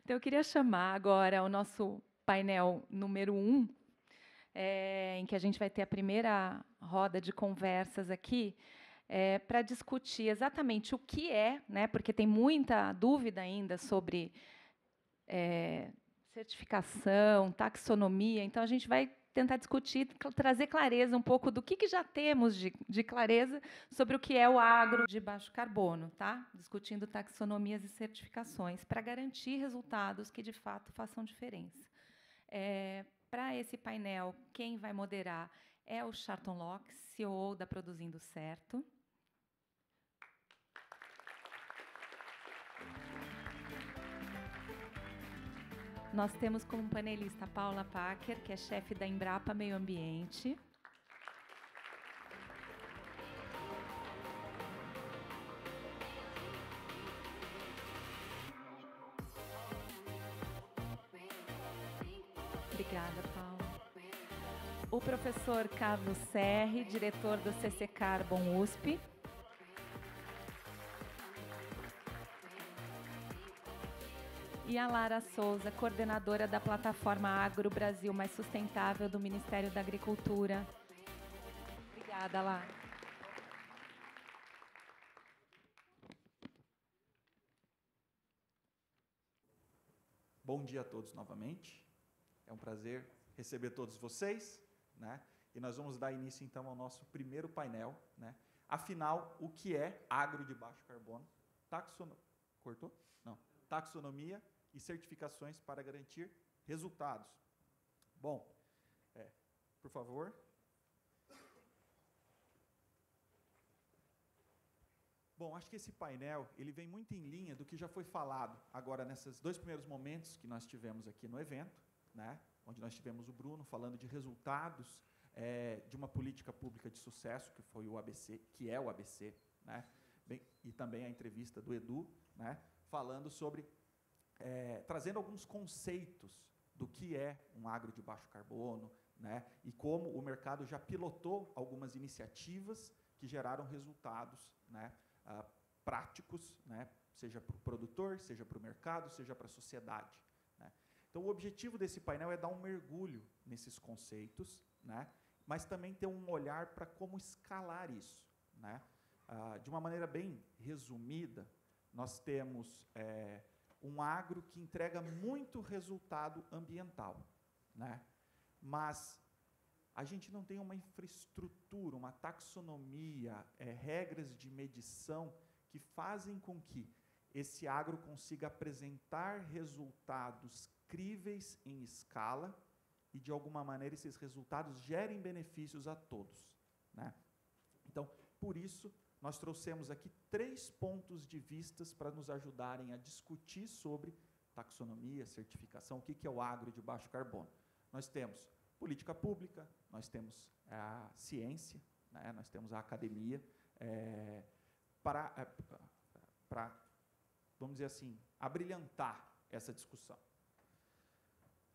Então, eu queria chamar agora o nosso painel número 1, em que a gente vai ter a primeira roda de conversas aqui, para discutir exatamente o que é, né, porque tem muita dúvida ainda sobre certificação, taxonomia. Então, a gente vai tentar discutir, trazer clareza um pouco do que já temos de clareza sobre o que é o agro de baixo carbono, tá? Discutindo taxonomias e certificações, para garantir resultados que, de fato, façam diferença. Para esse painel, quem vai moderar é o Charlton Locke, CEO da Produzindo Certo. Nós temos como panelista a Paula Packer, que é chefe da Embrapa Meio Ambiente. Obrigada, Paula. O professor Carlos Serri, diretor do CC Carbon USP. E a Lara Souza, coordenadora da plataforma Agro Brasil Mais Sustentável do Ministério da Agricultura. Obrigada, Lara. Bom dia a todos novamente. É um prazer receber todos vocês, né? E nós vamos dar início então ao nosso primeiro painel, né? Afinal, o que é agro de baixo carbono? Taxonomia e certificações para garantir resultados. Bom, por favor. Bom, acho que esse painel ele vem muito em linha do que já foi falado agora nesses dois primeiros momentos que nós tivemos aqui no evento, né? Onde nós tivemos o Bruno falando de resultados de uma política pública de sucesso, que foi o ABC, que é o ABC, né? E também a entrevista do Edu, né? Falando sobre, trazendo alguns conceitos do que é um agro de baixo carbono, né? E como o mercado já pilotou algumas iniciativas que geraram resultados, né? Práticos, né? Seja para o produtor, seja para o mercado, seja para a sociedade, né? Então, o objetivo desse painel é dar um mergulho nesses conceitos, né? Mas também ter um olhar para como escalar isso, né? De uma maneira bem resumida, nós temos um agro que entrega muito resultado ambiental, né? Mas a gente não tem uma infraestrutura, uma taxonomia, regras de medição que fazem com que esse agro consiga apresentar resultados críveis em escala e, de alguma maneira, esses resultados gerem benefícios a todos, né? Então, por isso, nós trouxemos aqui 3 pontos de vista para nos ajudarem a discutir sobre taxonomia, certificação, o que é o agro de baixo carbono. Nós temos política pública, nós temos a ciência, né? Nós temos a academia, para, vamos dizer assim, abrilhantar essa discussão.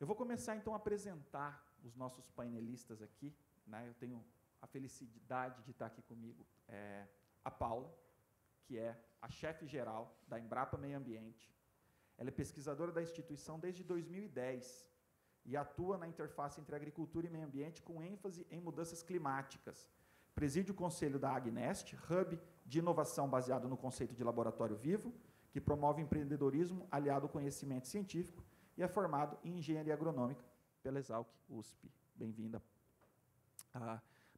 Eu vou começar, então, a apresentar os nossos painelistas aqui, né? Eu tenho a felicidade de estar aqui comigo a Paula, que é a chefe-geral da Embrapa Meio Ambiente. Ela é pesquisadora da instituição desde 2010 e atua na interface entre agricultura e meio ambiente com ênfase em mudanças climáticas. Preside o conselho da Agnest, hub de inovação baseado no conceito de laboratório vivo, que promove empreendedorismo aliado ao conhecimento científico e é formado em engenharia agronômica pela Exalc USP. Bem-vinda.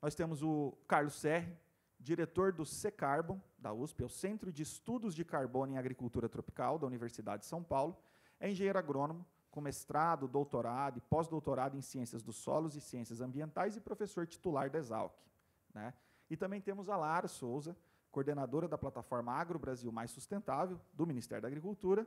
Nós temos o Carlos Serri, diretor do C-Carbon, da USP, é o Centro de Estudos de Carbono em Agricultura Tropical, da Universidade de São Paulo, é engenheiro agrônomo, com mestrado, doutorado e pós-doutorado em Ciências dos Solos e Ciências Ambientais e professor titular da Exalc, né? E também temos a Lara Souza, coordenadora da plataforma Agro Brasil Mais Sustentável, do Ministério da Agricultura.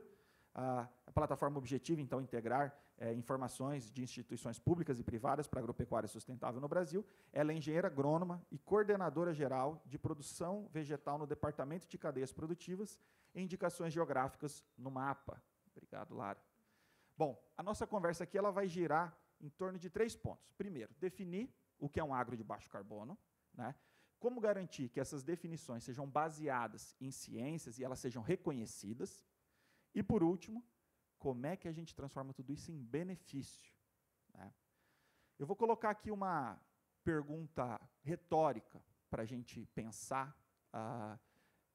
A plataforma objetiva, então, integrar informações de instituições públicas e privadas para agropecuária sustentável no Brasil. Ela é engenheira agrônoma e coordenadora geral de produção vegetal no Departamento de Cadeias Produtivas e Indicações Geográficas no MAPA. Obrigado, Lara. Bom, a nossa conversa aqui ela vai girar em torno de 3 pontos. Primeiro, definir o que é um agro de baixo carbono, né? Como garantir que essas definições sejam baseadas em ciências e elas sejam reconhecidas. E, por último, como é que a gente transforma tudo isso em benefício, né? Eu vou colocar aqui uma pergunta retórica para a gente pensar,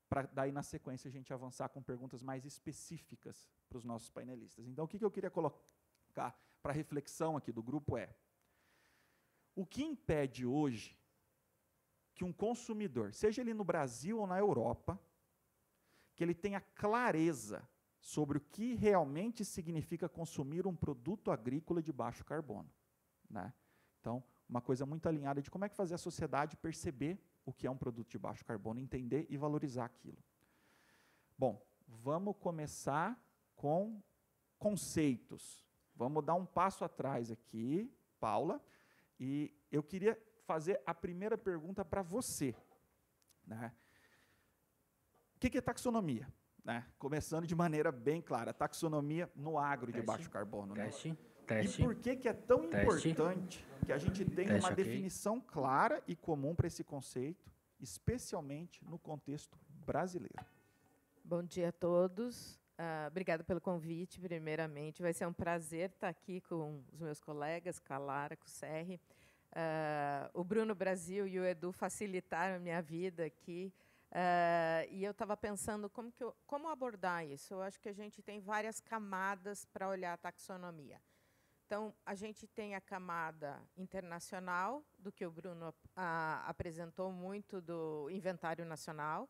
para daí, na sequência, a gente avançar com perguntas mais específicas para os nossos painelistas. Então, o que eu queria colocar para reflexão aqui do grupo é: o que impede hoje que um consumidor, seja ele no Brasil ou na Europa, que ele tenha clareza sobre o que realmente significa consumir um produto agrícola de baixo carbono, né? Então, uma coisa muito alinhada de como é que fazer a sociedade perceber o que é um produto de baixo carbono, entender e valorizar aquilo. Bom, vamos começar com conceitos. Vamos dar um passo atrás aqui, Paula, e eu queria fazer a primeira pergunta para você, né? O que é taxonomia? Né? Começando de maneira bem clara, taxonomia no agro de baixo carbono. Né? E por que é tão importante que a gente tenha uma definição clara e comum para esse conceito, especialmente no contexto brasileiro? Bom dia a todos. Obrigada pelo convite, primeiramente. Vai ser um prazer estar aqui com os meus colegas, com a Lara, com o Serri. O Bruno Brasil e o Edu facilitaram a minha vida aqui. E eu estava pensando como abordar isso. Eu acho que a gente tem várias camadas para olhar a taxonomia. Então, a gente tem a camada internacional, do que o Bruno apresentou muito, do Inventário Nacional,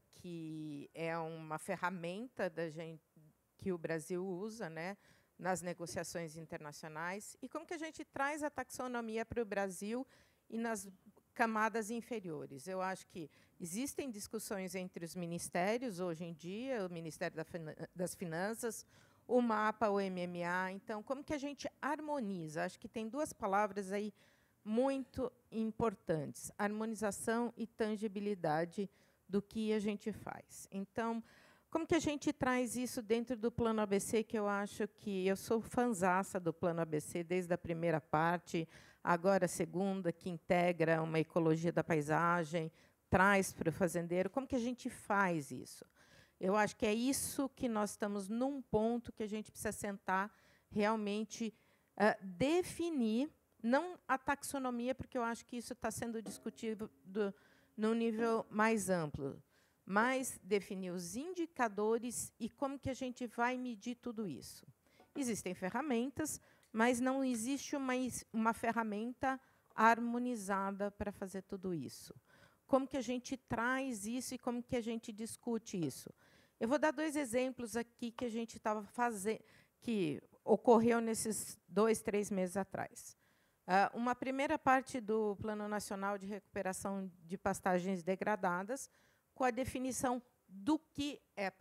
que é uma ferramenta que o Brasil usa, né, nas negociações internacionais. E como que a gente traz a taxonomia para o Brasil e nas camadas inferiores? Eu acho que existem discussões entre os ministérios, hoje em dia, o Ministério das Finanças, o MAPA, o MMA. Então, como que a gente harmoniza? Acho que tem duas palavras aí muito importantes: harmonização e tangibilidade do que a gente faz. Então, como que a gente traz isso dentro do Plano ABC, que eu acho que eu sou fanzaça do Plano ABC desde a primeira parte, agora a segunda, que integra uma ecologia da paisagem, traz para o fazendeiro. Como que a gente faz isso? Eu acho que é isso que nós estamos num ponto que a gente precisa sentar, realmente definir, não a taxonomia, porque eu acho que isso está sendo discutido num nível mais amplo, mas definir os indicadores e como que a gente vai medir tudo isso. Existem ferramentas, mas não existe uma ferramenta harmonizada para fazer tudo isso. Como que a gente traz isso e como que a gente discute isso? Eu vou dar dois exemplos aqui que a gente estava fazendo, que ocorreu nesses 2, 3 meses atrás. Uma primeira parte do Plano Nacional de Recuperação de Pastagens Degradadas, com a definição do que é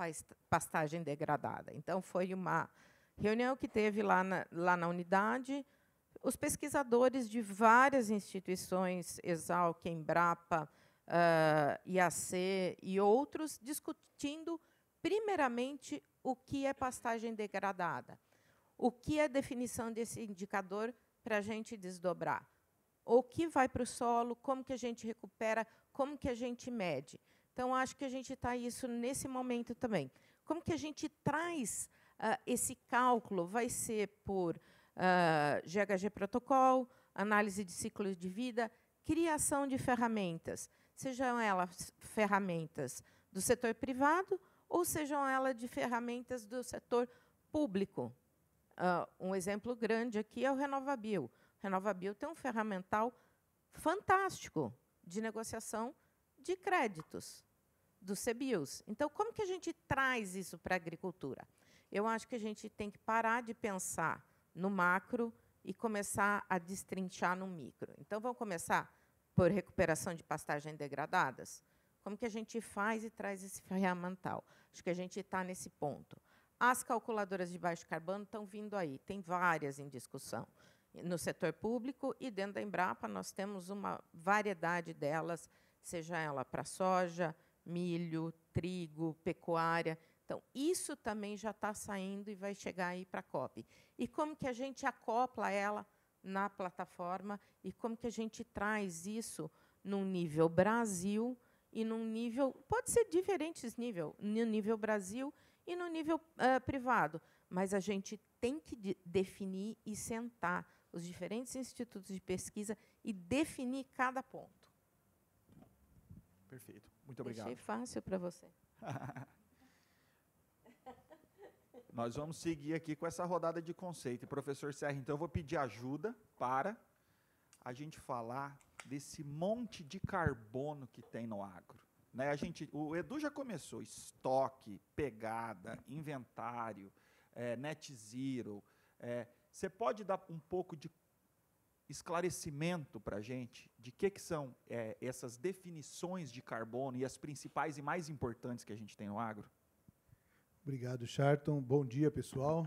pastagem degradada. Então, foi uma reunião que teve lá na unidade, os pesquisadores de várias instituições, Exalc, Embrapa, IAC e outros, discutindo, primeiramente, o que é pastagem degradada, o que é a definição desse indicador para a gente desdobrar, o que vai para o solo, como que a gente recupera, como que a gente mede. Então, acho que a gente está isso nesse momento também. Como que a gente traz esse cálculo? Vai ser por GHG Protocol, análise de ciclos de vida, criação de ferramentas, sejam elas ferramentas do setor privado ou sejam elas de ferramentas do setor público. Um exemplo grande aqui é o RenovaBio. O RenovaBio tem um ferramental fantástico de negociação de créditos dos CBIOS. Então, como que a gente traz isso para a agricultura? Eu acho que a gente tem que parar de pensar no macro e começar a destrinchar no micro. Então, vamos começar por recuperação de pastagens degradadas? Como que a gente faz e traz esse ferramental? Acho que a gente está nesse ponto. As calculadoras de baixo carbono estão vindo aí, tem várias em discussão. No setor público e dentro da Embrapa, nós temos uma variedade delas, seja ela para soja, milho, trigo, pecuária. Então, isso também já está saindo e vai chegar aí para a COP. E como que a gente acopla ela na plataforma e como que a gente traz isso num nível Brasil e num nível, pode ser diferentes níveis, no nível Brasil e no nível privado. Mas a gente tem que definir e sentar os diferentes institutos de pesquisa e definir cada ponto. Perfeito. Muito obrigado. Deixei fácil para você. Nós vamos seguir aqui com essa rodada de conceito. E, professor Serra, então eu vou pedir ajuda para a gente falar desse monte de carbono que tem no agro. Né? O Edu já começou, estoque, pegada, inventário, net zero. Você pode dar um pouco de esclarecimento para a gente de que são essas definições de carbono e as principais e mais importantes que a gente tem no agro? Obrigado, Charton. Bom dia, pessoal.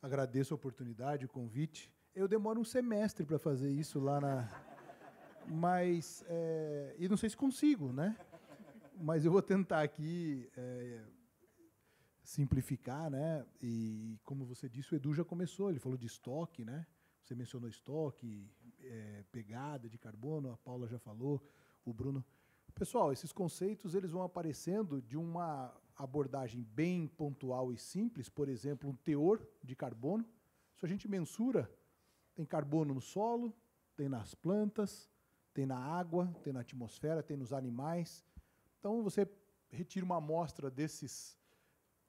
Agradeço a oportunidade, o convite. Eu demoro um semestre para fazer isso lá na... Mas, e não sei se consigo, né? Mas eu vou tentar aqui simplificar, né? E, como você disse, o Edu já começou, ele falou de estoque, né? Você mencionou estoque, pegada de carbono, a Paula já falou, o Bruno. Pessoal, esses conceitos eles vão aparecendo de uma abordagem bem pontual e simples, por exemplo, um teor de carbono. Se a gente mensura, tem carbono no solo, tem nas plantas, tem na água, tem na atmosfera, tem nos animais. Então, você retira uma amostra desses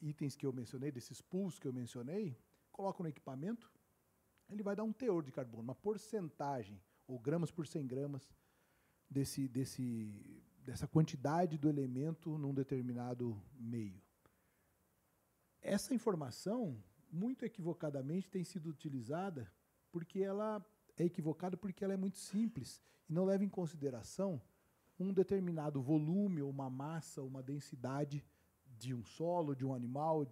itens que eu mencionei, desses pools que eu mencionei, coloca no equipamento, ele vai dar um teor de carbono, uma porcentagem, ou gramas por 100 gramas, dessa quantidade do elemento num determinado meio. Essa informação, muito equivocadamente, tem sido utilizada porque ela é equivocada porque ela é muito simples e não leva em consideração um determinado volume, ou uma massa, uma densidade de um solo, de um animal,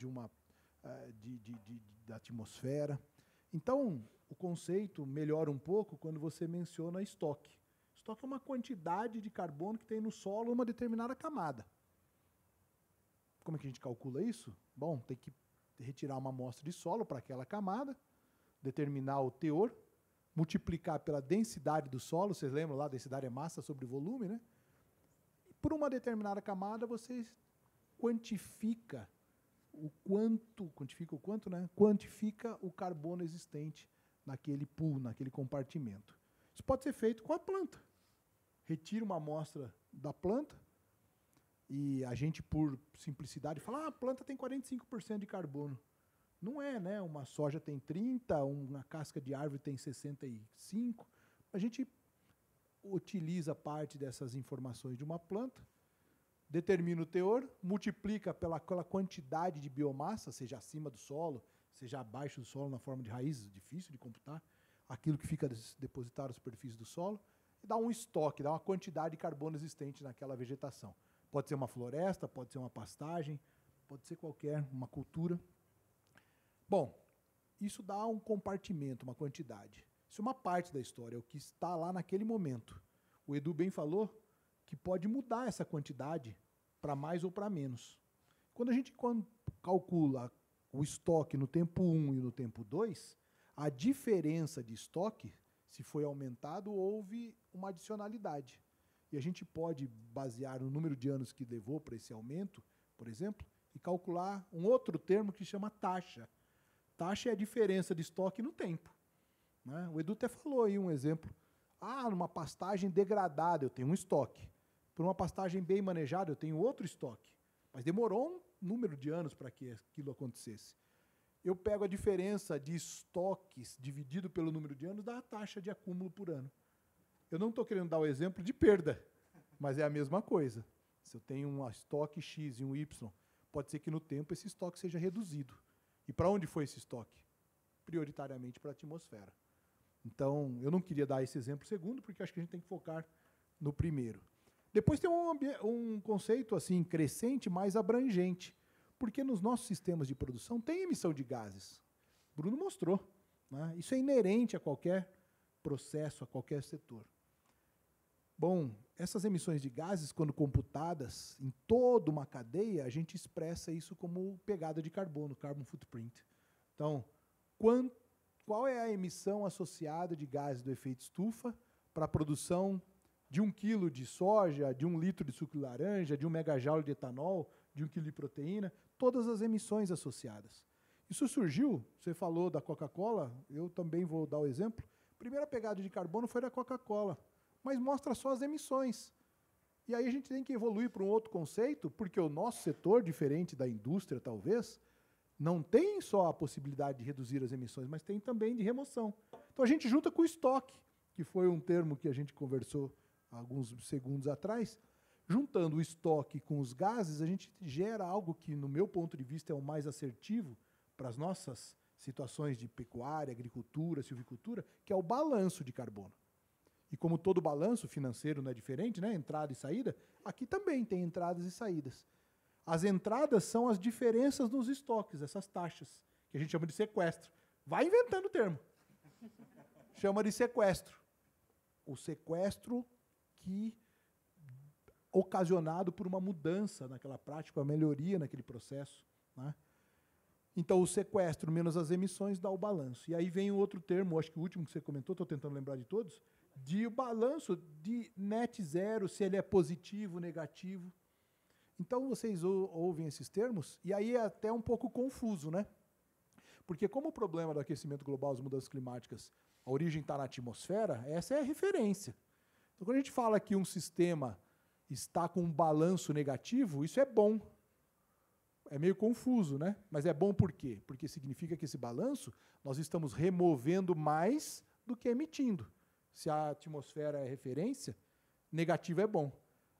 da atmosfera. Então, o conceito melhora um pouco quando você menciona estoque. Estoque é uma quantidade de carbono que tem no solo uma determinada camada. Como é que a gente calcula isso? Bom, tem que retirar uma amostra de solo para aquela camada, determinar o teor, multiplicar pela densidade do solo, vocês lembram lá, densidade é massa sobre volume, né? E por uma determinada camada, você quantifica o quanto, né? Quantifica o carbono existente naquele pool, naquele compartimento. Isso pode ser feito com a planta. Retira uma amostra da planta e a gente, por simplicidade, fala, a planta tem 45% de carbono. Não é, né? Uma soja tem 30%, uma casca de árvore tem 65%. A gente utiliza parte dessas informações de uma planta, determina o teor, multiplica pelaquela quantidade de biomassa, seja acima do solo, seja abaixo do solo na forma de raiz, difícil de computar, aquilo que fica depositado na superfície do solo, e dá um estoque, dá uma quantidade de carbono existente naquela vegetação. Pode ser uma floresta, pode ser uma pastagem, pode ser uma cultura. Bom, isso dá um compartimento, uma quantidade. Isso é uma parte da história, é o que está lá naquele momento. O Edu bem falou que pode mudar essa quantidade para mais ou para menos. Quando a gente calcula o estoque no tempo 1 e no tempo 2, a diferença de estoque, se foi aumentado, houve uma adicionalidade. E a gente pode basear no número de anos que levou para esse aumento, por exemplo, e calcular um outro termo que chama taxa. Taxa é a diferença de estoque no tempo. Né? O Edu até falou aí um exemplo. Numa pastagem degradada eu tenho um estoque. Por uma pastagem bem manejada eu tenho outro estoque. Mas demorou um número de anos para que aquilo acontecesse. Eu pego a diferença de estoques dividido pelo número de anos, dá a taxa de acúmulo por ano. Eu não estou querendo dar o exemplo de perda, mas é a mesma coisa. Se eu tenho um estoque X e um Y, pode ser que no tempo esse estoque seja reduzido. E para onde foi esse estoque? Prioritariamente para a atmosfera. Então, eu não queria dar esse exemplo segundo, porque acho que a gente tem que focar no primeiro. Depois tem um conceito assim crescente, mais abrangente, porque nos nossos sistemas de produção tem emissão de gases. Bruno mostrou. Né? Isso é inerente a qualquer processo, a qualquer setor. Bom, essas emissões de gases, quando computadas em toda uma cadeia, a gente expressa isso como pegada de carbono, carbon footprint. Então, qual é a emissão associada de gases do efeito estufa para a produção de 1 quilo de soja, de 1 litro de suco de laranja, de 1 megajoule de etanol, de 1 quilo de proteína? todas as emissões associadas. Isso surgiu, você falou da Coca-Cola, eu também vou dar o exemplo. A primeira pegada de carbono foi da Coca-Cola, mas mostra só as emissões. E aí a gente tem que evoluir para um outro conceito, porque o nosso setor, diferente da indústria, talvez, não tem só a possibilidade de reduzir as emissões, mas tem também de remoção. Então a gente junta com o estoque, que foi um termo que a gente conversou alguns segundos atrás. Juntando o estoque com os gases, a gente gera algo que, no meu ponto de vista, é o mais assertivo para as nossas situações de pecuária, agricultura, silvicultura, que é o balanço de carbono. E como todo balanço financeiro não é diferente, né? Entrada e saída, aqui também tem entradas e saídas. As entradas são as diferenças nos estoques, essas taxas, que a gente chama de sequestro. Vai inventando o termo. Chama de sequestro. O sequestro que ocasionado por uma mudança naquela prática, uma melhoria naquele processo, né? Então, o sequestro menos as emissões dá o balanço. E aí vem o outro termo, acho que o último que você comentou, estou tentando lembrar de todos, de balanço de net zero, se ele é positivo, negativo. Então, vocês ouvem esses termos, e aí é até um pouco confuso, né? Porque como o problema do aquecimento global, as mudanças climáticas, a origem está na atmosfera, essa é a referência. Então, quando a gente fala que um sistema está com um balanço negativo, isso é bom. É meio confuso, né? Mas é bom por quê? Porque significa que esse balanço, nós estamos removendo mais do que emitindo. Se a atmosfera é referência, negativo é bom.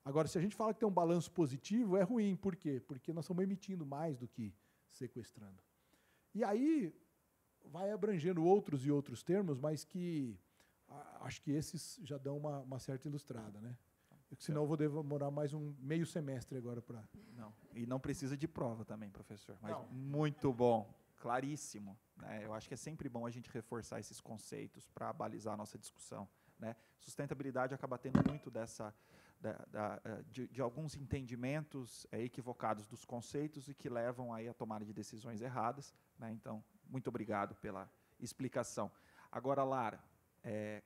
Agora, se a gente fala que tem um balanço positivo, é ruim. Por quê? Porque nós estamos emitindo mais do que sequestrando. E aí, vai abrangendo outros e outros termos, mas que acho que esses já dão uma certa ilustrada, né? Senão eu vou demorar mais um meio semestre agora para... Não, e não precisa de prova também, professor. Mas não. Muito bom, claríssimo, né? Eu acho que é sempre bom a gente reforçar esses conceitos para balizar a nossa discussão, né? Sustentabilidade acaba tendo muito de alguns entendimentos equivocados dos conceitos e que levam aí a tomada de decisões erradas, né? Então, muito obrigado pela explicação. Agora, Lara,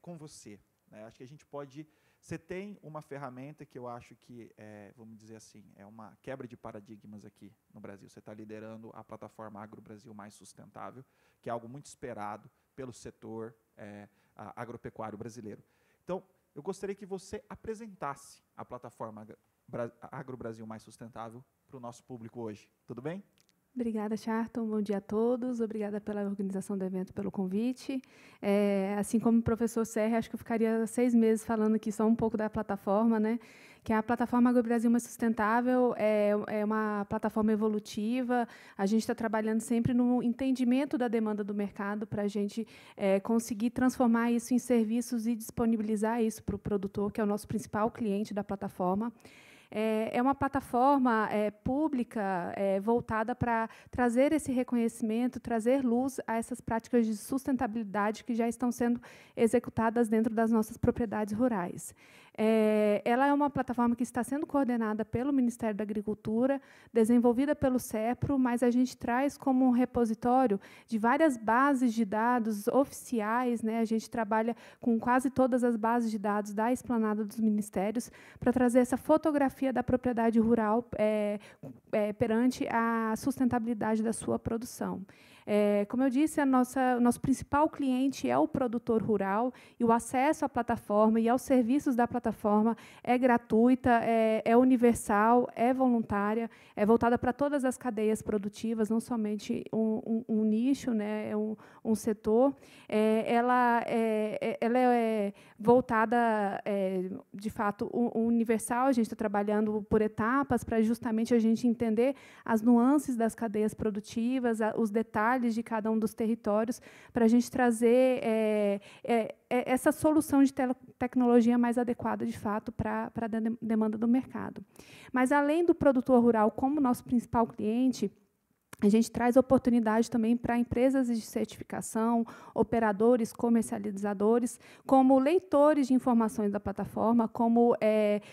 com você, né? Acho que a gente pode... Você tem uma ferramenta que eu acho que, vamos dizer assim, é uma quebra de paradigmas aqui no Brasil. Você está liderando a plataforma Agro Brasil Mais Sustentável, que é algo muito esperado pelo setor agropecuário brasileiro. Então, eu gostaria que você apresentasse a plataforma Agro Brasil Mais Sustentável para o nosso público hoje. Tudo bem? Obrigada, Charton. Bom dia a todos. Obrigada pela organização do evento, pelo convite. Assim como o professor Serra, acho que eu ficaria 6 meses falando aqui só um pouco da plataforma, né? Que a plataforma Agro Brasil Mais Sustentável é uma plataforma evolutiva. A gente está trabalhando sempre no entendimento da demanda do mercado para a gente conseguir transformar isso em serviços e disponibilizar isso para o produtor, que é o nosso principal cliente da plataforma. É uma plataforma pública voltada para trazer esse reconhecimento, trazer luz a essas práticas de sustentabilidade que já estão sendo executadas dentro das nossas propriedades rurais. Ela é uma plataforma que está sendo coordenada pelo Ministério da Agricultura, desenvolvida pelo CEPRO, mas a gente traz como um repositório de várias bases de dados oficiais, né? A gente trabalha com quase todas as bases de dados da esplanada dos ministérios para trazer essa fotografia da propriedade rural perante a sustentabilidade da sua produção. Como eu disse, o nosso principal cliente é o produtor rural e o acesso à plataforma e aos serviços da plataforma é gratuita, é universal, é voluntária, é voltada para todas as cadeias produtivas, não somente um nicho, né, um setor. Ela é voltada, de fato, universal. A gente está trabalhando por etapas para justamente a gente entender as nuances das cadeias produtivas, os detalhes de cada um dos territórios, para a gente trazer essa solução de tecnologia mais adequada, de fato, para a demanda do mercado. Mas, além do produtor rural como nosso principal cliente, A gente traz oportunidade também para empresas de certificação, operadores, comercializadores, como leitores de informações da plataforma, como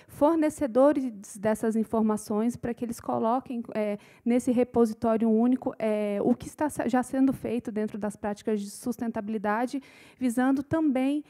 fornecedores dessas informações, para que eles coloquem nesse repositório único o que está já sendo feito dentro das práticas de sustentabilidade, visando também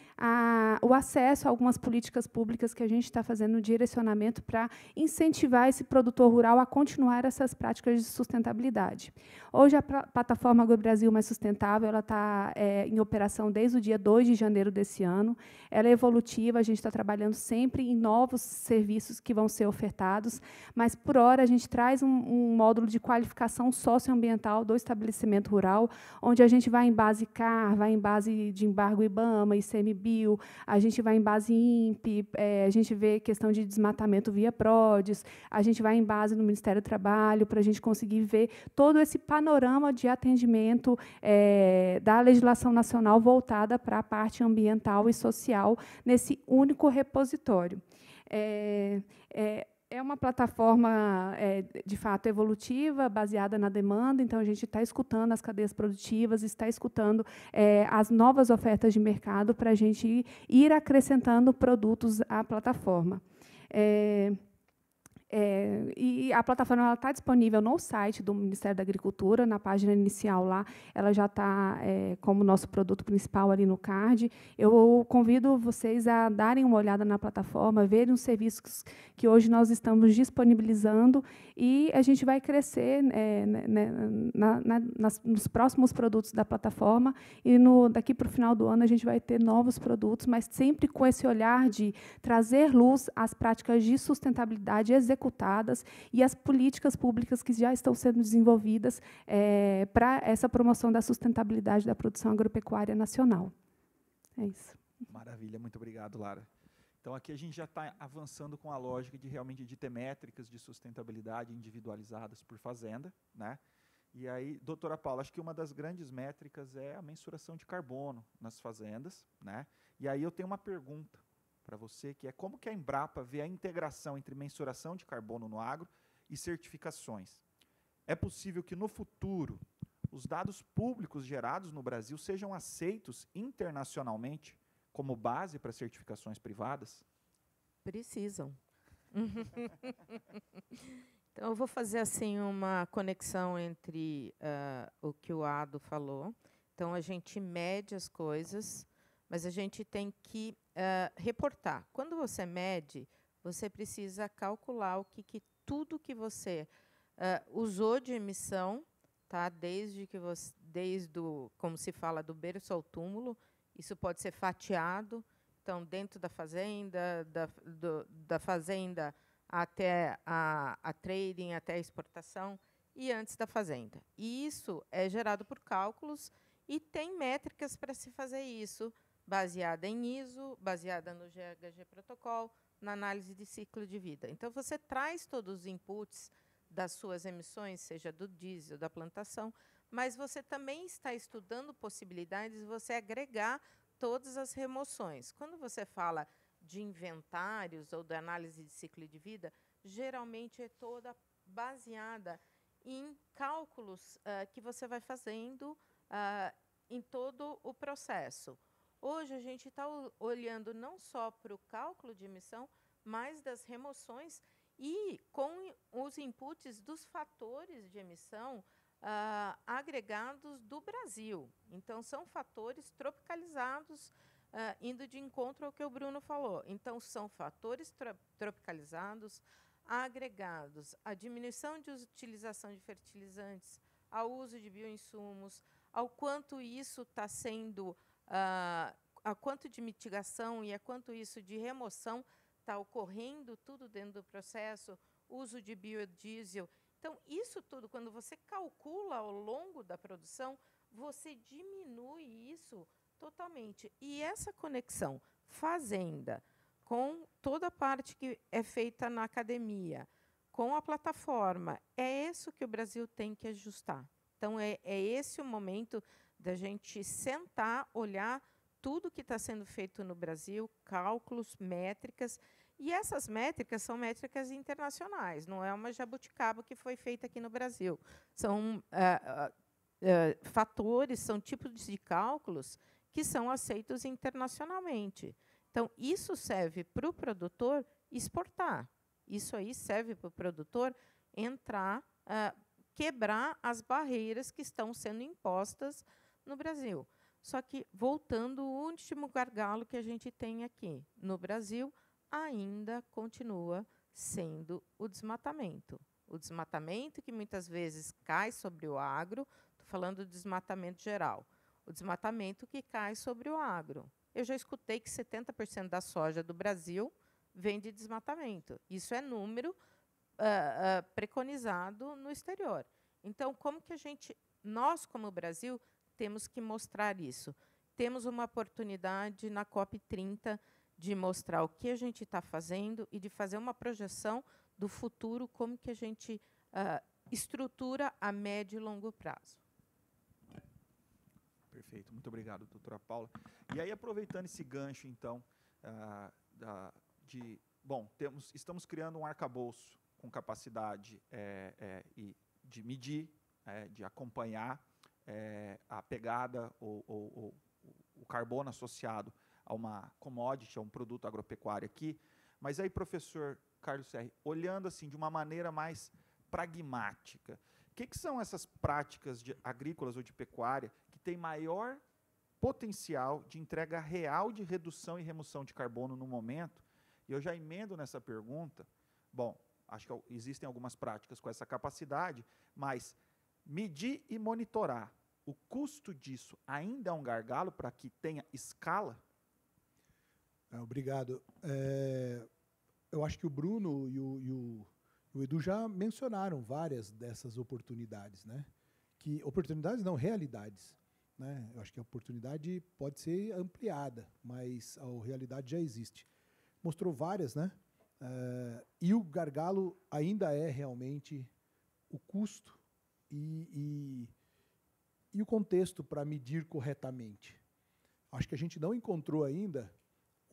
o acesso a algumas políticas públicas que a gente está fazendo no direcionamento para incentivar esse produtor rural a continuar essas práticas de sustentabilidade. Hoje, a plataforma AgroBrasil Mais Sustentável ela está em operação desde o dia 2 de janeiro desse ano. Ela é evolutiva, a gente está trabalhando sempre em novos serviços que vão ser ofertados, mas, por hora, a gente traz um módulo de qualificação socioambiental do estabelecimento rural, onde a gente vai em base CAR, vai em base de embargo IBAMA, ICMBio, a gente vai em base INPE, a gente vê questão de desmatamento via PRODES, a gente vai em base no Ministério do Trabalho, para a gente conseguir ver todo esse panorama de atendimento da legislação nacional voltada para a parte ambiental e social nesse único repositório. É uma plataforma, de fato, evolutiva, baseada na demanda, então a gente está escutando as cadeias produtivas, está escutando as novas ofertas de mercado para a gente ir acrescentando produtos à plataforma. E a plataforma está disponível no site do Ministério da Agricultura, na página inicial lá, ela já está como nosso produto principal ali no card. Eu convido vocês a darem uma olhada na plataforma, verem os serviços que hoje nós estamos disponibilizando e a gente vai crescer nos próximos produtos da plataforma e daqui para o final do ano a gente vai ter novos produtos, mas sempre com esse olhar de trazer luz às práticas de sustentabilidade executadas e as políticas públicas que já estão sendo desenvolvidas para essa promoção da sustentabilidade da produção agropecuária nacional. É isso. Maravilha, muito obrigado, Lara. Então, aqui a gente já está avançando com a lógica de realmente de ter métricas de sustentabilidade individualizadas por fazenda, né? E aí, doutora Paula, acho que uma das grandes métricas é a mensuração de carbono nas fazendas, né? E aí eu tenho uma pergunta para você, que é como que a Embrapa vê a integração entre mensuração de carbono no agro e certificações. É possível que, no futuro, os dados públicos gerados no Brasil sejam aceitos internacionalmente como base para certificações privadas? Precisam. Então, eu vou fazer assim uma conexão entre o que o Ado falou. Então, a gente mede as coisas, mas a gente tem que reportar. Quando você mede, você precisa calcular tudo que você usou de emissão, tá? Como se fala, do berço ao túmulo. Isso pode ser fatiado. Então, dentro da fazenda, da fazenda até a trading, até a exportação, e antes da fazenda. E isso é gerado por cálculos e tem métricas para se fazer isso, baseada em ISO, baseada no GHG Protocol, na análise de ciclo de vida. Então, você traz todos os inputs das suas emissões, seja do diesel, da plantação, mas você também está estudando possibilidades de você agregar todas as remoções. Quando você fala de inventários ou da análise de ciclo de vida, geralmente é toda baseada em cálculos que você vai fazendo em todo o processo. Hoje, a gente está olhando não só para o cálculo de emissão, mas das remoções e com os inputs dos fatores de emissão agregados do Brasil. Então, são fatores tropicalizados, indo de encontro ao que o Bruno falou. Então, são fatores tropicalizados, agregados à diminuição de utilização de fertilizantes, ao uso de bioinsumos, ao quanto isso está sendo, a quanto de mitigação e a quanto isso de remoção está ocorrendo, tudo dentro do processo, uso de biodiesel. Então, isso tudo, quando você calcula ao longo da produção, você diminui isso totalmente. E essa conexão fazenda com toda a parte que é feita na academia, com a plataforma, é isso que o Brasil tem que ajustar. Então, é esse o momento da gente sentar, olhar tudo que está sendo feito no Brasil, cálculos, métricas, E essas métricas são métricas internacionais, não é uma jabuticaba que foi feita aqui no Brasil. São fatores, são tipos de cálculos que são aceitos internacionalmente. Então, isso serve para o produtor exportar. Isso aí serve para o produtor entrar, quebrar as barreiras que estão sendo impostas no Brasil. Só que, voltando, o último gargalo que a gente tem aqui no Brasil ainda continua sendo o desmatamento. O desmatamento que muitas vezes cai sobre o agro, estou falando do desmatamento geral, o desmatamento que cai sobre o agro. Eu já escutei que 70% da soja do Brasil vem de desmatamento. Isso é número preconizado no exterior. Então, como que nós, como Brasil, temos que mostrar isso? Temos uma oportunidade na COP30 de mostrar o que a gente está fazendo e de fazer uma projeção do futuro, como que a gente estrutura a médio e longo prazo. Perfeito, muito obrigado, doutora Paula. E aí, aproveitando esse gancho, então, estamos criando um arcabouço com capacidade de medir, de acompanhar a pegada ou o carbono associado a uma commodity, a um produto agropecuário aqui. Mas aí, professor Carlos Serri, olhando assim de uma maneira mais pragmática, o que são essas práticas agrícolas ou de pecuária que têm maior potencial de entrega real de redução e remoção de carbono no momento? E eu já emendo nessa pergunta, bom, acho que existem algumas práticas com essa capacidade, mas medir e monitorar, o custo disso ainda é um gargalo para que tenha escala? Obrigado. Eu acho que o Bruno e o Edu já mencionaram várias dessas oportunidades, né? Oportunidades não, realidades. Né? Eu acho que a oportunidade pode ser ampliada, mas a realidade já existe. Mostrou várias, né? E o gargalo ainda é realmente o custo e o contexto para medir corretamente. Acho que a gente não encontrou ainda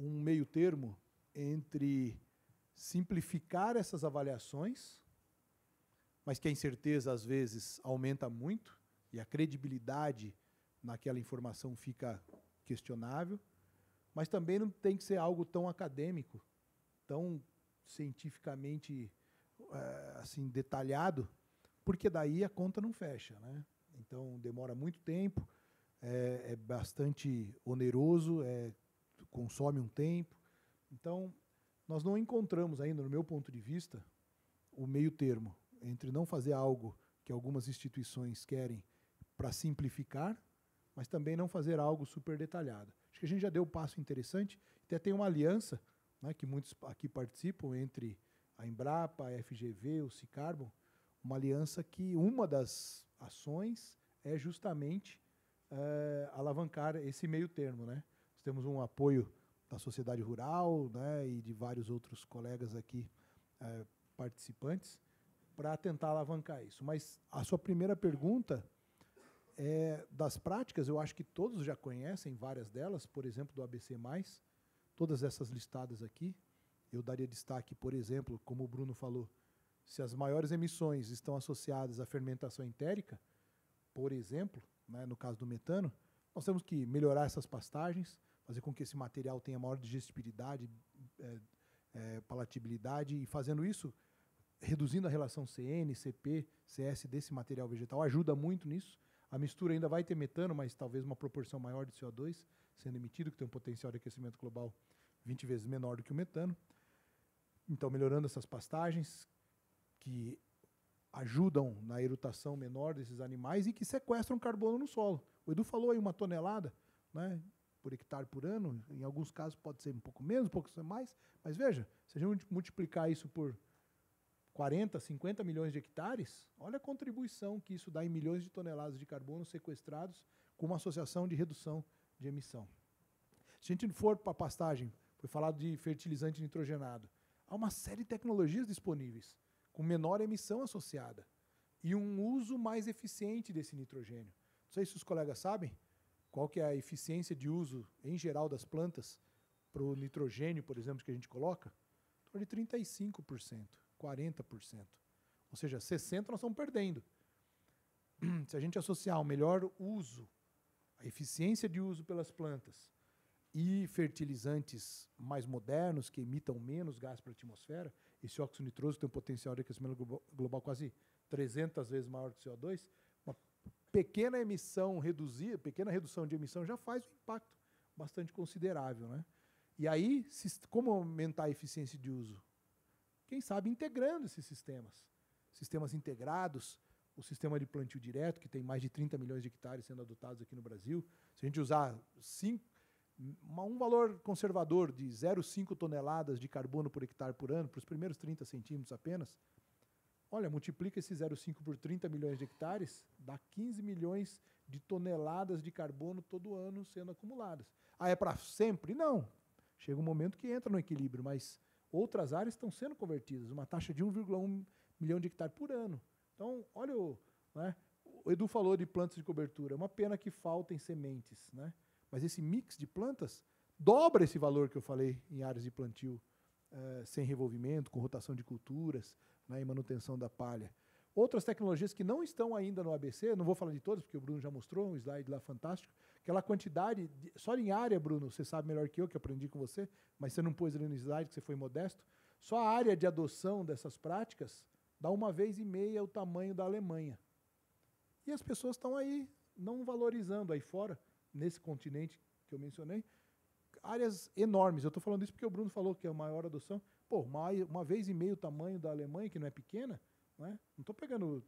um meio termo entre simplificar essas avaliações, mas que a incerteza, às vezes, aumenta muito e a credibilidade naquela informação fica questionável, mas também não tem que ser algo tão acadêmico, tão cientificamente assim, detalhado, porque daí a conta não fecha, né? Então, demora muito tempo, é bastante oneroso, consome um tempo. Então, nós não encontramos ainda, no meu ponto de vista, o meio termo entre não fazer algo que algumas instituições querem para simplificar, mas também não fazer algo super detalhado. Acho que a gente já deu um passo interessante, até tem uma aliança, né, que muitos aqui participam, entre a Embrapa, a FGV, o Cicarbon, uma aliança que uma das ações é justamente alavancar esse meio termo, né? Nós temos um apoio da sociedade rural, né, e de vários outros colegas aqui participantes para tentar alavancar isso. Mas a sua primeira pergunta das práticas, eu acho que todos já conhecem várias delas, por exemplo, do ABC+, todas essas listadas aqui. Eu daria destaque, por exemplo, como o Bruno falou, se as maiores emissões estão associadas à fermentação entérica, por exemplo, né, no caso do metano, nós temos que melhorar essas pastagens, fazer com que esse material tenha maior digestibilidade, palatabilidade, e fazendo isso, reduzindo a relação CN, CP, CS desse material vegetal, ajuda muito nisso. A mistura ainda vai ter metano, mas talvez uma proporção maior de CO2 sendo emitido, que tem um potencial de aquecimento global 20 vezes menor do que o metano. Então, melhorando essas pastagens, que ajudam na erutação menor desses animais e que sequestram carbono no solo. O Edu falou aí 1 tonelada, né, por hectare por ano, em alguns casos pode ser um pouco menos, um pouco mais, mas veja, se a gente multiplicar isso por 40, 50 milhões de hectares, olha a contribuição que isso dá em milhões de toneladas de carbono sequestrados com uma associação de redução de emissão. Se a gente for para a pastagem, foi falado de fertilizante nitrogenado, há uma série de tecnologias disponíveis, com menor emissão associada, e um uso mais eficiente desse nitrogênio. Não sei se os colegas sabem qual que é a eficiência de uso, em geral, das plantas para o nitrogênio, por exemplo, que a gente coloca. torno de 35%, 40%. Ou seja, 60% nós estamos perdendo. Se a gente associar o melhor uso, a eficiência de uso pelas plantas e fertilizantes mais modernos, que emitam menos gás para a atmosfera, esse óxido nitroso tem um potencial de aquecimento global quase 300 vezes maior que o CO2, uma pequena emissão reduzida, pequena redução de emissão já faz um impacto bastante considerável, né? E aí, como aumentar a eficiência de uso? Quem sabe integrando esses sistemas integrados, o sistema de plantio direto, que tem mais de 30 milhões de hectares sendo adotados aqui no Brasil. Se a gente usar um valor conservador de 0,5 toneladas de carbono por hectare por ano, para os primeiros 30 centímetros apenas, olha, multiplica esse 0,5 por 30 milhões de hectares, dá 15 milhões de toneladas de carbono todo ano sendo acumuladas. Ah, é para sempre? Não. Chega um momento que entra no equilíbrio, mas outras áreas estão sendo convertidas, uma taxa de 1,1 milhão de hectares por ano. Então, olha, né, o Edu falou de plantas de cobertura, é uma pena que faltem sementes, né? Mas esse mix de plantas dobra esse valor que eu falei em áreas de plantio sem revolvimento, com rotação de culturas, né, e manutenção da palha. Outras tecnologias que não estão ainda no ABC, não vou falar de todas, porque o Bruno já mostrou um slide lá fantástico, aquela quantidade, só em área, Bruno, você sabe melhor que eu, que aprendi com você, mas você não pôs ali no slide, que você foi modesto, só a área de adoção dessas práticas dá 1,5 vezes o tamanho da Alemanha. E as pessoas estão aí não valorizando aí fora, nesse continente que eu mencionei, áreas enormes. Eu estou falando isso porque o Bruno falou que é a maior adoção. Pô, 1,5 vezes o tamanho da Alemanha, que não é pequena, né? Não estou pegando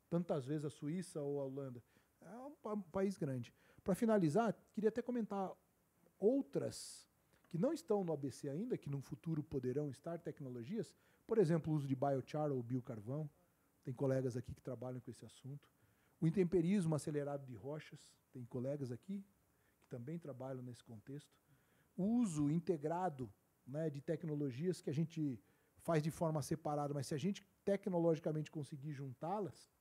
tantas vezes a Suíça ou a Holanda. É um país grande. Para finalizar, queria até comentar outras que não estão no ABC ainda, que no futuro poderão estar, tecnologias, por exemplo, o uso de biochar ou biocarvão. Tem colegas aqui que trabalham com esse assunto. O intemperismo acelerado de rochas, tem colegas aqui que também trabalham nesse contexto. O uso integrado, né, de tecnologias que a gente faz de forma separada, mas se a gente tecnologicamente conseguir juntá-las,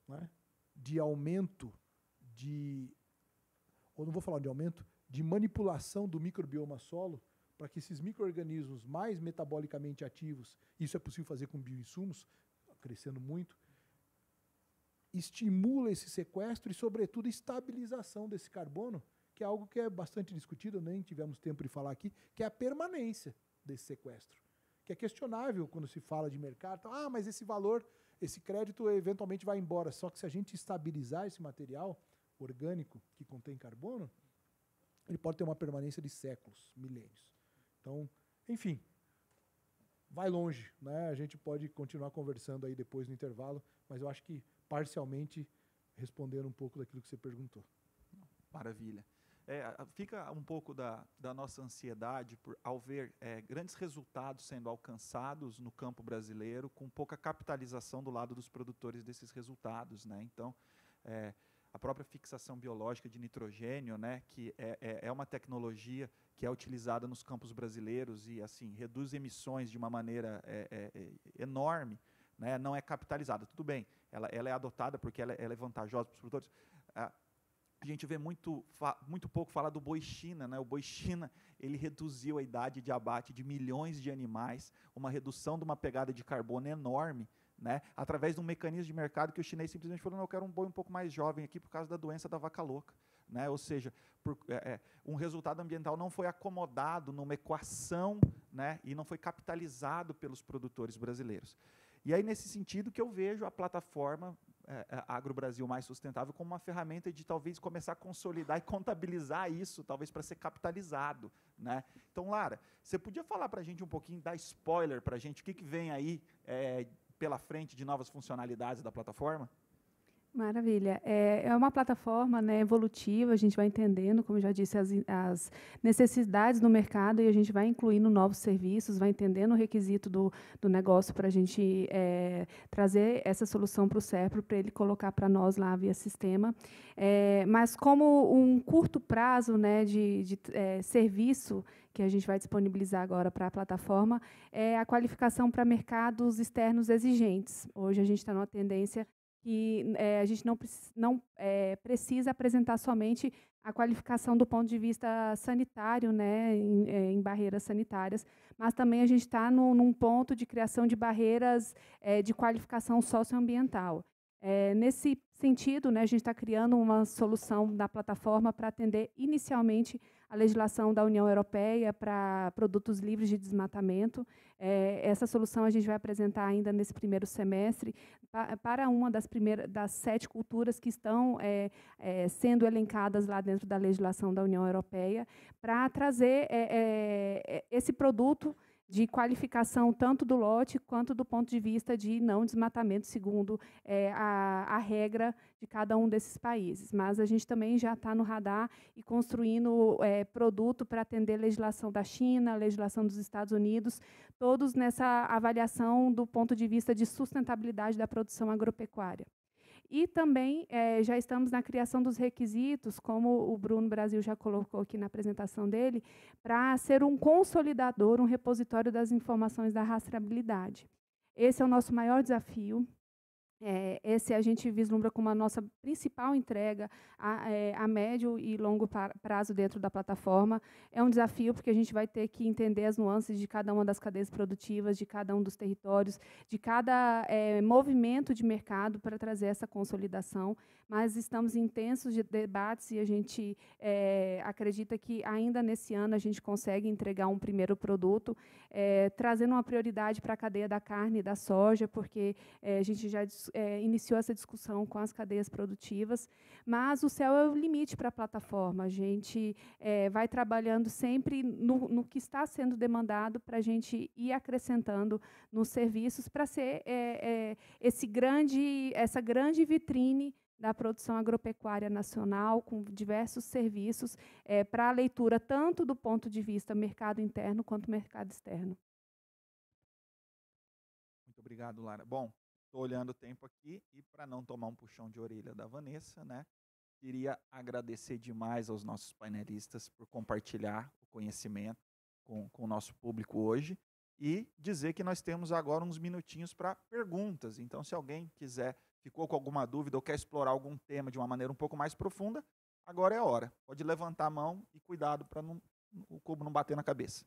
né, de aumento ou não vou falar de aumento, de manipulação do microbioma solo, para que esses micro-organismos mais metabolicamente ativos, isso é possível fazer com bioinsumos, crescendo muito, estimula esse sequestro e, sobretudo, estabilização desse carbono, que é algo que é bastante discutido, nem tivemos tempo de falar aqui, que é a permanência desse sequestro, que é questionável quando se fala de mercado. Ah, mas esse valor, esse crédito eventualmente vai embora. Só que se a gente estabilizar esse material orgânico que contém carbono, ele pode ter uma permanência de séculos, milênios. Então, enfim, vai longe, né? A gente pode continuar conversando aí depois no intervalo, mas eu acho que parcialmente respondendo um pouco daquilo que você perguntou. Maravilha. Fica um pouco da nossa ansiedade ao ver grandes resultados sendo alcançados no campo brasileiro, com pouca capitalização do lado dos produtores desses resultados, né? Então, a própria fixação biológica de nitrogênio, né, que é uma tecnologia que é utilizada nos campos brasileiros e assim reduz emissões de uma maneira enorme, né, não é capitalizada. Tudo bem, ela é adotada porque ela é vantajosa para os produtores. A gente vê muito pouco falar do boi China, né? O boi China, ele reduziu a idade de abate de milhões de animais, uma redução de uma pegada de carbono enorme, né? Através de um mecanismo de mercado que o chinês simplesmente falou, não, eu quero um boi um pouco mais jovem aqui por causa da doença da vaca louca, né? Ou seja, um resultado ambiental não foi acomodado numa equação, né? E não foi capitalizado pelos produtores brasileiros. E aí, nesse sentido, que eu vejo a plataforma Agro Brasil Mais Sustentável como uma ferramenta de talvez começar a consolidar e contabilizar isso, talvez para ser capitalizado, né? Então, Lara, você podia falar para a gente um pouquinho, dar spoiler para a gente, o que vem aí pela frente de novas funcionalidades da plataforma? Maravilha. É uma plataforma, né, evolutiva, a gente vai entendendo, como eu já disse, as necessidades do mercado e a gente vai incluindo novos serviços, vai entendendo o requisito do negócio para a gente trazer essa solução para o SERPRO, para ele colocar para nós lá via sistema. Mas como um curto prazo, né, de serviço que a gente vai disponibilizar agora para a plataforma, é a qualificação para mercados externos exigentes. Hoje a gente está numa tendência que a gente não precisa apresentar somente a qualificação do ponto de vista sanitário, né, em barreiras sanitárias, mas também a gente está num ponto de criação de barreiras de qualificação socioambiental. Nesse sentido, né, a gente está criando uma solução na plataforma para atender inicialmente a legislação da União Europeia para produtos livres de desmatamento. Essa solução a gente vai apresentar ainda nesse primeiro semestre para uma das 7 culturas que estão sendo elencadas lá dentro da legislação da União Europeia, para trazer esse produto de qualificação tanto do lote quanto do ponto de vista de não desmatamento, segundo a regra de cada um desses países. Mas a gente também já está no radar e construindo produto para atender a legislação da China, a legislação dos Estados Unidos, todos nessa avaliação do ponto de vista de sustentabilidade da produção agropecuária. E também já estamos na criação dos requisitos, como o Bruno Brasil já colocou aqui na apresentação dele, para ser um consolidador, um repositório das informações da rastreabilidade. Esse é o nosso maior desafio. Esse a gente vislumbra como a nossa principal entrega a médio e longo prazo dentro da plataforma. É um desafio porque a gente vai ter que entender as nuances de cada uma das cadeias produtivas, de cada um dos territórios, de cada movimento de mercado para trazer essa consolidação, mas estamos em intensos debates e a gente acredita que ainda nesse ano a gente consegue entregar um primeiro produto, trazendo uma prioridade para a cadeia da carne e da soja, porque a gente já iniciou essa discussão com as cadeias produtivas, mas o céu é o limite para a plataforma. A gente vai trabalhando sempre no que está sendo demandado para a gente ir acrescentando nos serviços para ser essa grande vitrine da produção agropecuária nacional, com diversos serviços para a leitura tanto do ponto de vista mercado interno quanto mercado externo. Muito obrigado, Lara. Bom, estou olhando o tempo aqui e, para não tomar um puxão de orelha da Vanessa, né, queria agradecer demais aos nossos painelistas por compartilhar o conhecimento com o nosso público hoje e dizer que nós temos agora uns minutinhos para perguntas. Então, se alguém ficou com alguma dúvida ou quer explorar algum tema de uma maneira um pouco mais profunda, agora é a hora. Pode levantar a mão e cuidado para o cubo não bater na cabeça.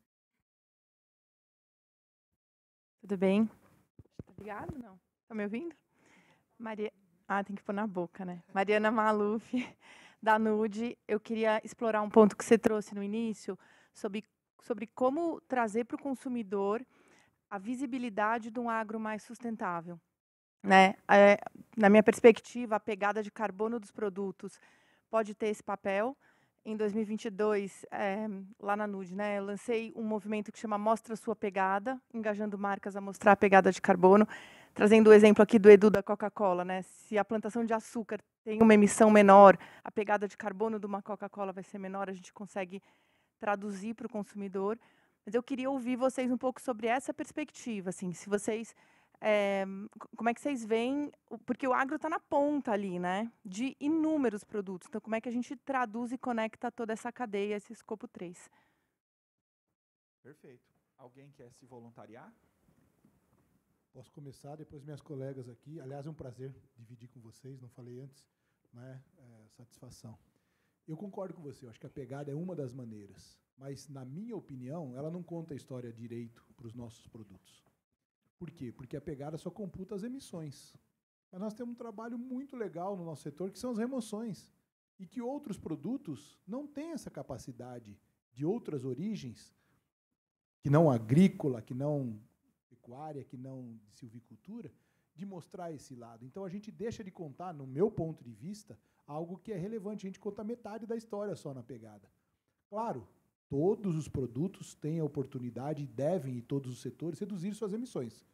Tudo bem? Tá ligado? Não. Tá me ouvindo? Tem que pôr na boca, né? Mariana Maluf, da Nude. Eu queria explorar um ponto que você trouxe no início, sobre como trazer para o consumidor a visibilidade de um agro mais sustentável. Né? Na minha perspectiva, a pegada de carbono dos produtos pode ter esse papel. Em 2022, lá na Nude, né, eu lancei um movimento que chama Mostra Sua Pegada, engajando marcas a mostrar a pegada de carbono, trazendo o exemplo aqui do Edu da Coca-Cola. Né? Se a plantação de açúcar tem uma emissão menor, a pegada de carbono de uma Coca-Cola vai ser menor, a gente consegue traduzir para o consumidor. Mas eu queria ouvir vocês um pouco sobre essa perspectiva, assim, se vocês... como é que vocês veem, porque o agro está na ponta ali, né, de inúmeros produtos, então como é que a gente traduz e conecta toda essa cadeia, esse escopo 3? Perfeito. Alguém quer se voluntariar? Posso começar, depois minhas colegas aqui. Aliás, é um prazer dividir com vocês, não falei antes, né, satisfação. Eu concordo com você, eu acho que a pegada é uma das maneiras, mas, na minha opinião, ela não conta a história direito para os nossos produtos. Por quê? Porque a pegada só computa as emissões. Mas nós temos um trabalho muito legal no nosso setor, que são as remoções. E que outros produtos não têm essa capacidade de outras origens, que não agrícola, que não pecuária, que não de silvicultura, de mostrar esse lado. Então, a gente deixa de contar, no meu ponto de vista, algo que é relevante. A gente conta metade da história só na pegada. Claro, todos os produtos têm a oportunidade, devem, em todos os setores, reduzir suas emissões.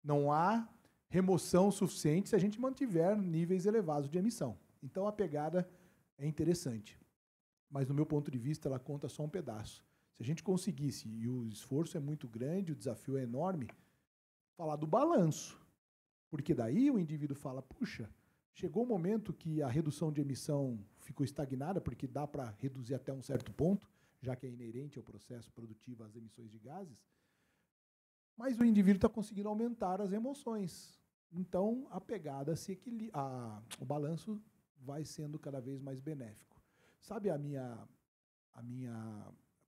Não há remoção suficiente se a gente mantiver níveis elevados de emissão. Então, a pegada é interessante. Mas, no meu ponto de vista, ela conta só um pedaço. Se a gente conseguisse, e o esforço é muito grande, o desafio é enorme, falar do balanço. Porque daí o indivíduo fala, puxa, chegou o momento que a redução de emissão ficou estagnada, porque dá para reduzir até um certo ponto, já que é inerente ao processo produtivo as emissões de gases, mas o indivíduo está conseguindo aumentar as remoções. Então, a pegada o balanço vai sendo cada vez mais benéfico. Sabe a minha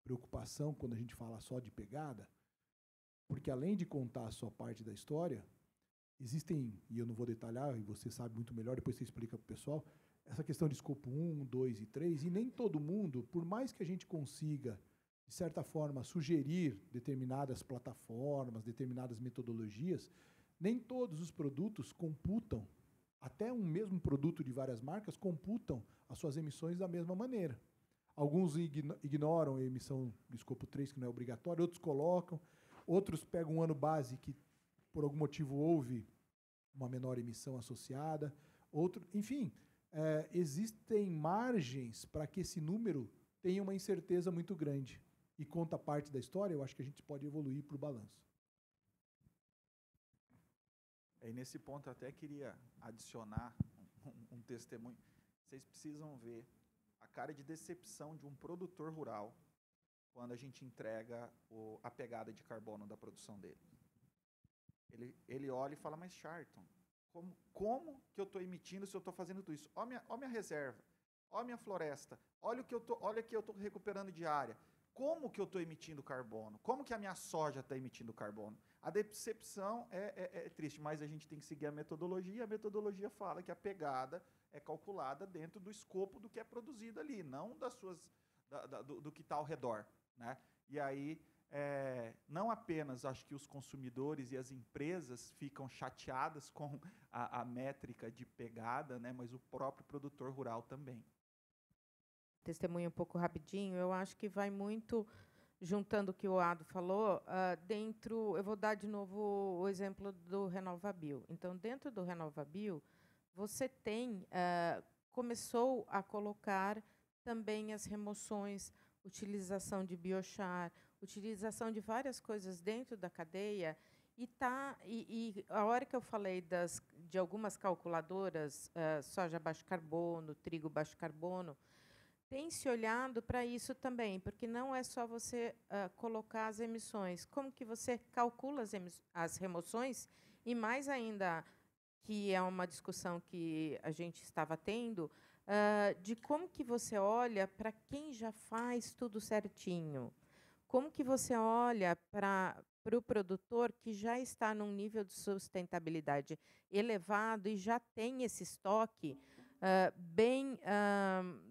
preocupação quando a gente fala só de pegada? Porque, além de contar a sua parte da história, existem, e eu não vou detalhar, e você sabe muito melhor, depois você explica para o pessoal, essa questão de escopo 1, 2 e 3, e nem todo mundo, por mais que a gente consiga, de certa forma, sugerir determinadas plataformas, determinadas metodologias, nem todos os produtos computam, até um mesmo produto de várias marcas, computam as suas emissões da mesma maneira. Alguns ignoram a emissão do escopo 3, que não é obrigatório, outros colocam, outros pegam um ano base que, por algum motivo, houve uma menor emissão associada. Enfim, existem margens para que esse número tenha uma incerteza muito grande. E conta parte da história, eu acho que a gente pode evoluir para o balanço. E nesse ponto eu até queria adicionar um testemunho. Vocês precisam ver a cara de decepção de um produtor rural quando a gente entrega a pegada de carbono da produção dele. Ele olha e fala, mas Charlton, como que eu estou emitindo se eu estou fazendo tudo isso? Ó minha reserva, ó minha floresta, olha que eu estou recuperando de área. Como que eu estou emitindo carbono? Como que a minha soja está emitindo carbono? A decepção é triste, mas a gente tem que seguir a metodologia. A metodologia fala que a pegada é calculada dentro do escopo do que é produzido ali, não do que está ao redor, né? E aí, não apenas acho que os consumidores e as empresas ficam chateadas com a métrica de pegada, né? Mas o próprio produtor rural também. Testemunho um pouco rapidinho, eu acho que vai muito, juntando o que o Ado falou, eu vou dar de novo o exemplo do RenovaBio. Então, dentro do RenovaBio, você começou a colocar também as remoções, utilização de biochar, utilização de várias coisas dentro da cadeia, e a hora que eu falei de algumas calculadoras, soja baixo carbono, trigo baixo carbono, tem se olhado para isso também, porque não é só você colocar as emissões, como que você calcula as remoções, e mais ainda, que é uma discussão que a gente estava tendo, de como que você olha para quem já faz tudo certinho, como que você olha para o produtor que já está num nível de sustentabilidade elevado e já tem esse estoque bem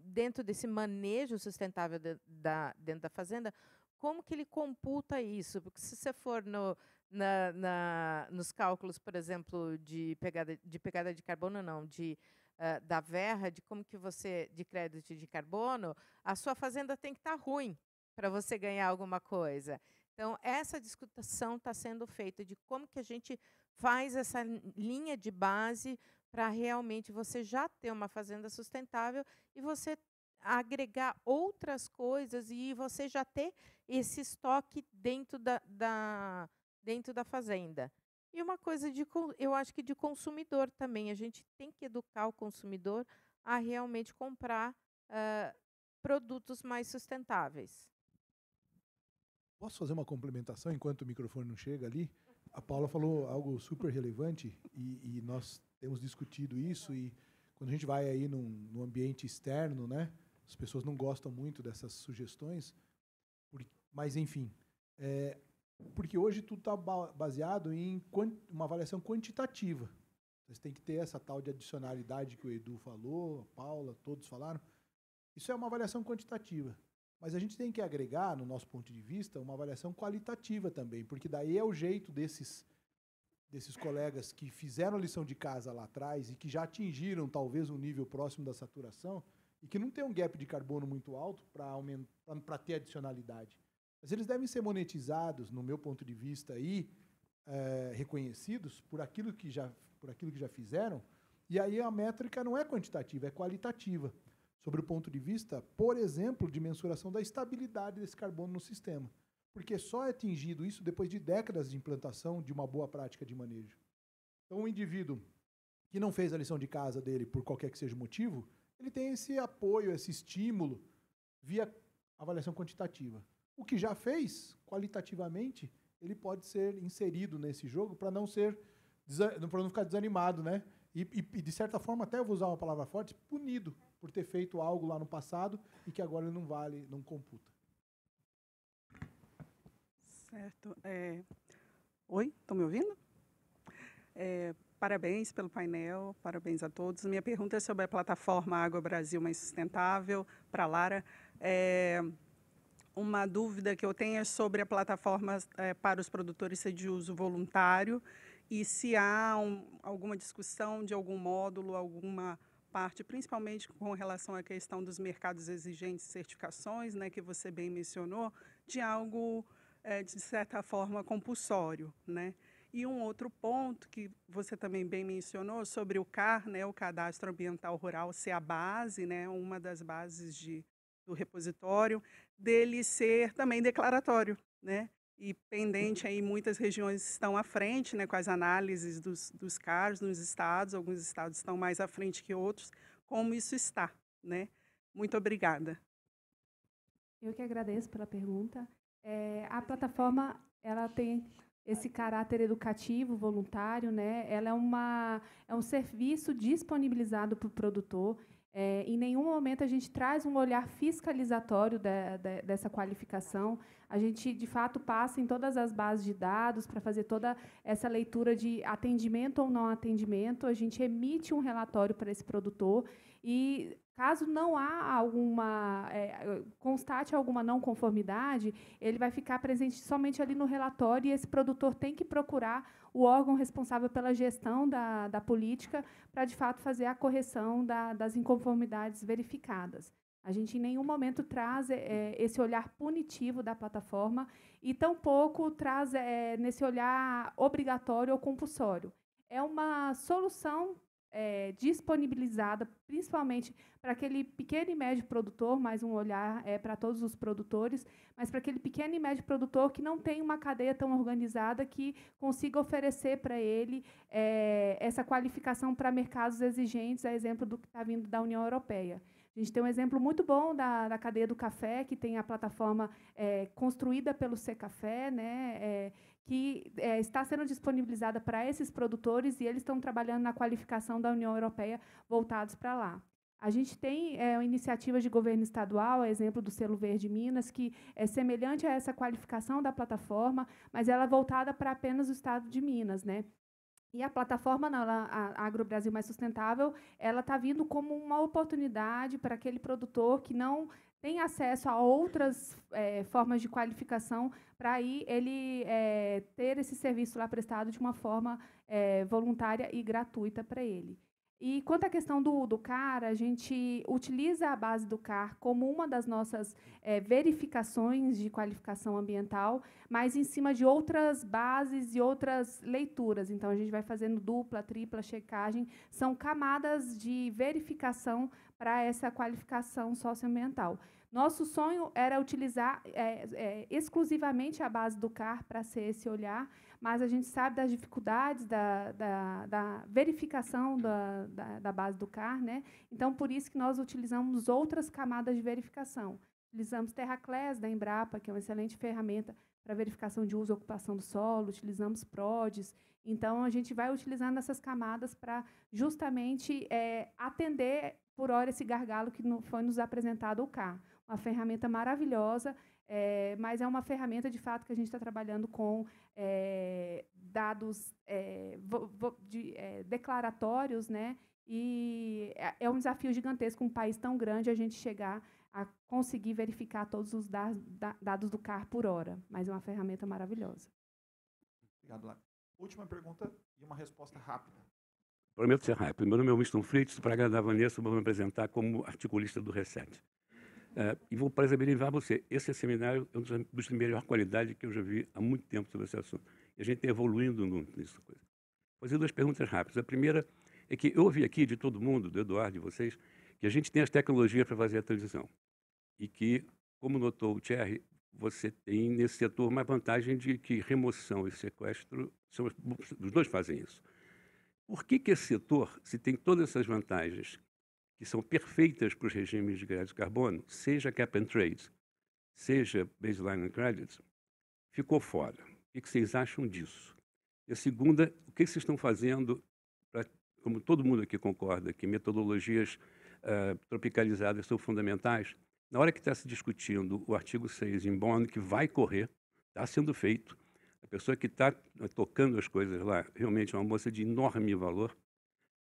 dentro desse manejo sustentável dentro da fazenda, como que ele computa isso? Porque se você for nos cálculos, por exemplo, de pegada de carbono, não, da Verra, de como que de crédito de carbono, a sua fazenda tem que estar ruim para você ganhar alguma coisa. Então, essa discussão está sendo feita de como que a gente faz essa linha de base para realmente você já ter uma fazenda sustentável e você agregar outras coisas e você já ter esse estoque dentro da fazenda. E uma coisa, eu acho que de consumidor também, a gente tem que educar o consumidor a realmente comprar produtos mais sustentáveis. Posso fazer uma complementação enquanto o microfone não chega ali? A Paula falou algo super relevante e nós temos discutido isso, e quando a gente vai aí num ambiente externo, né, as pessoas não gostam muito dessas sugestões, mas enfim, porque hoje tudo está baseado em uma avaliação quantitativa. Você tem que ter essa tal de adicionalidade que o Edu falou, a Paula, todos falaram. Isso é uma avaliação quantitativa. Mas a gente tem que agregar, no nosso ponto de vista, uma avaliação qualitativa também, porque daí é o jeito desses colegas que fizeram a lição de casa lá atrás e que já atingiram talvez um nível próximo da saturação e que não tem um gap de carbono muito alto para ter adicionalidade. Mas eles devem ser monetizados, no meu ponto de vista, e reconhecidos por aquilo que já fizeram, e aí a métrica não é quantitativa, é qualitativa, sobre o ponto de vista, por exemplo, de mensuração da estabilidade desse carbono no sistema. Porque só é atingido isso depois de décadas de implantação de uma boa prática de manejo. Então, o indivíduo que não fez a lição de casa dele por qualquer que seja o motivo, ele tem esse apoio, esse estímulo via avaliação quantitativa. O que já fez, qualitativamente, ele pode ser inserido nesse jogo para não ser para não ficar desanimado, né? E, de certa forma, até eu vou usar uma palavra forte, punido por ter feito algo lá no passado e que agora ele não vale, não computa. Certo. Oi, estão me ouvindo? Parabéns pelo painel, parabéns a todos. Minha pergunta é sobre a plataforma Água Brasil Mais Sustentável, para a Lara. Uma dúvida que eu tenho é sobre a plataforma para os produtores ser de uso voluntário e se há alguma discussão de algum módulo, alguma parte, principalmente com relação à questão dos mercados exigentes, certificações, né, que você bem mencionou, de algo, de certa forma, compulsório, né? E um outro ponto que você também bem mencionou sobre o CAR, né, o Cadastro Ambiental Rural, ser a base, né, uma das bases do repositório, dele ser também declaratório, né? E pendente, aí muitas regiões estão à frente, né, com as análises dos CARs nos estados, alguns estados estão mais à frente que outros, como isso está, né? Muito obrigada. Eu que agradeço pela pergunta. A plataforma, ela tem esse caráter educativo, voluntário, né? Ela é um serviço disponibilizado para o produtor. Em nenhum momento a gente traz um olhar fiscalizatório dessa qualificação. A gente, de fato, passa em todas as bases de dados para fazer toda essa leitura de atendimento ou não atendimento. A gente emite um relatório para esse produtor e, caso não há constate alguma não conformidade, ele vai ficar presente somente ali no relatório e esse produtor tem que procurar o órgão responsável pela gestão da política para, de fato, fazer a correção das inconformidades verificadas. A gente, em nenhum momento, traz esse olhar punitivo da plataforma e, tampouco, traz nesse olhar obrigatório ou compulsório. É uma solução disponibilizada, principalmente para aquele pequeno e médio produtor, mais um olhar para todos os produtores, mas para aquele pequeno e médio produtor que não tem uma cadeia tão organizada que consiga oferecer para ele essa qualificação para mercados exigentes, a exemplo do que está vindo da União Europeia. A gente tem um exemplo muito bom da cadeia do café, que tem a plataforma construída pelo Secafé, né, que está sendo disponibilizada para esses produtores e eles estão trabalhando na qualificação da União Europeia voltados para lá. A gente tem iniciativas de governo estadual, a exemplo do Selo Verde Minas, que é semelhante a essa qualificação da plataforma, mas ela é voltada para apenas o estado de Minas, né? E a plataforma a Agro Brasil Mais Sustentável, ela está vindo como uma oportunidade para aquele produtor que não tem acesso a outras formas de qualificação, para aí ele ter esse serviço lá prestado de uma forma voluntária e gratuita para ele. E quanto à questão do CAR, a gente utiliza a base do CAR como uma das nossas verificações de qualificação ambiental, mas em cima de outras bases e outras leituras. Então, a gente vai fazendo dupla, tripla checagem, são camadas de verificação para essa qualificação socioambiental. Nosso sonho era utilizar exclusivamente a base do CAR para ser esse olhar, mas a gente sabe das dificuldades da verificação da base do CAR, né? Então, por isso que nós utilizamos outras camadas de verificação. Utilizamos TerraClass, da Embrapa, que é uma excelente ferramenta para verificação de uso e ocupação do solo, utilizamos PRODES. Então, a gente vai utilizando essas camadas para justamente atender, por hora, esse gargalo que foi nos apresentado o CAR. Uma ferramenta maravilhosa, mas é uma ferramenta, de fato, que a gente está trabalhando com dados declaratórios, né? E é um desafio gigantesco, um país tão grande, a gente chegar a conseguir verificar todos os dados do CAR por hora, mas é uma ferramenta maravilhosa. Obrigado, Lara. Última pergunta e uma resposta rápida. Prometo ser rápido. Meu nome é Winston Fritz, para agradar a Vanessa, vou me apresentar como articulista do RESET. E vou parabenizar você. Esse seminário é um dos de melhor qualidade que eu já vi há muito tempo sobre esse assunto. E a gente está evoluindo nisso. Vou fazer duas perguntas rápidas. A primeira é que eu ouvi aqui de todo mundo, do Eduardo, de vocês, que a gente tem as tecnologias para fazer a transição. E que, como notou o Thierry, você tem nesse setor uma vantagem de que remoção e sequestro, os dois fazem isso. Por que esse setor, se tem todas essas vantagens, que são perfeitas para os regimes de crédito de carbono, seja cap and trade, seja baseline and credits, ficou fora? O que vocês acham disso? E a segunda, o que vocês estão fazendo para, como todo mundo aqui concorda, que metodologias tropicalizadas são fundamentais, na hora que está se discutindo o artigo 6 em Bonn, que vai correr, está sendo feito, a pessoa que está tocando as coisas lá realmente é uma moça de enorme valor,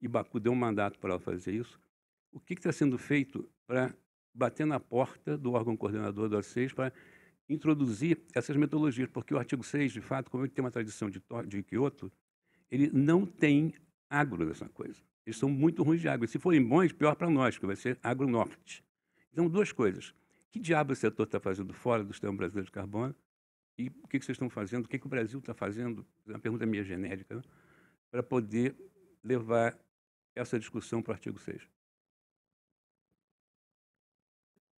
e Baku deu um mandato para ela fazer isso. O que está sendo feito para bater na porta do órgão coordenador do A6 para introduzir essas metodologias? Porque o artigo 6, de fato, como ele tem uma tradição de Kyoto, ele não tem agro dessa coisa. Eles são muito ruins de agro. Se forem bons, pior para nós, que vai ser agro-norte. Então, duas coisas. Que diabo o setor está fazendo fora do Sistema Brasileiro de Carbono? E o que vocês estão fazendo? O que o Brasil está fazendo? É uma pergunta minha genérica, né? Para poder levar essa discussão para o artigo 6.